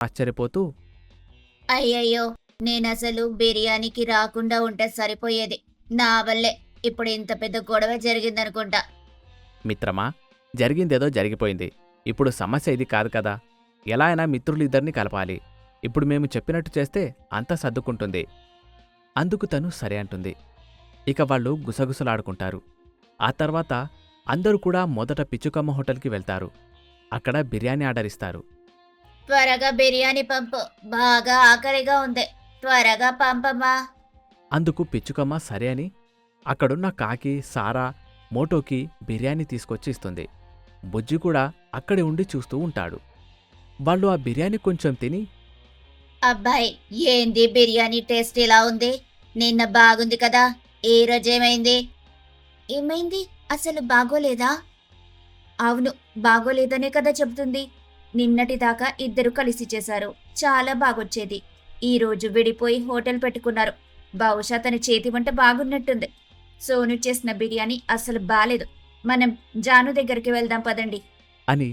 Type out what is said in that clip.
ఆశ్చర్యపోతూ, అయ్యయ్యో, నేనసలు బిర్యానీకి రాకుండా ఉంటే సరిపోయేది. నా వల్లే ఇప్పుడు ఇంత పెద్ద గొడవ జరిగిందనుకుంటా. మిత్రమా, జరిగిందేదో జరిగిపోయింది. ఇప్పుడు సమస్య ఇది కాదు కదా. ఎలా అయినా మిత్రులిద్దరినీ కలపాలి. ఇప్పుడు మేము చెప్పినట్టు చేస్తే అంతా సర్దుకుంటుంది. అందుకు తను సరే అంటుంది. ఇక వాళ్ళు గుసగుసలాడుకుంటారు. ఆ తర్వాత అందరూ కూడా మొదట పిచ్చుకమ్మ హోటల్కి వెళ్తారు. అక్కడ బిర్యానీ ఆర్డర్ ఇస్తారు. త్వరగా బిర్యానీ పంపు, బాగా ఆకలిగా ఉంది. త్వరగా పంపమ్మా. అందుకు పిచ్చుకమ్మ సరే అని అక్కడున్న కాకి, సారా, మోటోకి బిర్యానీ తీసుకొచ్చి ఇస్తుంది. బుజ్జి కూడా అక్కడే ఉండి చూస్తూ ఉంటాడు. వాళ్ళు ఆ బిర్యానీ కొంచెం తిని, అబ్బాయి, ఏంది బిర్యానీ టేస్ట్ ఇలా ఉంది? నిన్న బాగుంది కదా, ఈ రోజేమైంది? ఏమైంది? అసలు బాగోలేదా? అవును, బాగోలేదనే కదా చెబుతుంది. నిన్నటిదాకా ఇద్దరు కలిసి చేశారు, చాలా బాగొచ్చేది. ఈ రోజు విడిపోయి హోటల్ పెట్టుకున్నారు. బహుశా తన చేతి వంట బాగున్నట్టుంది. సోను చేసిన బిర్యానీ అసలు బాలేదు. మనం జాను దగ్గరికి వెళ్దాం పదండి. అని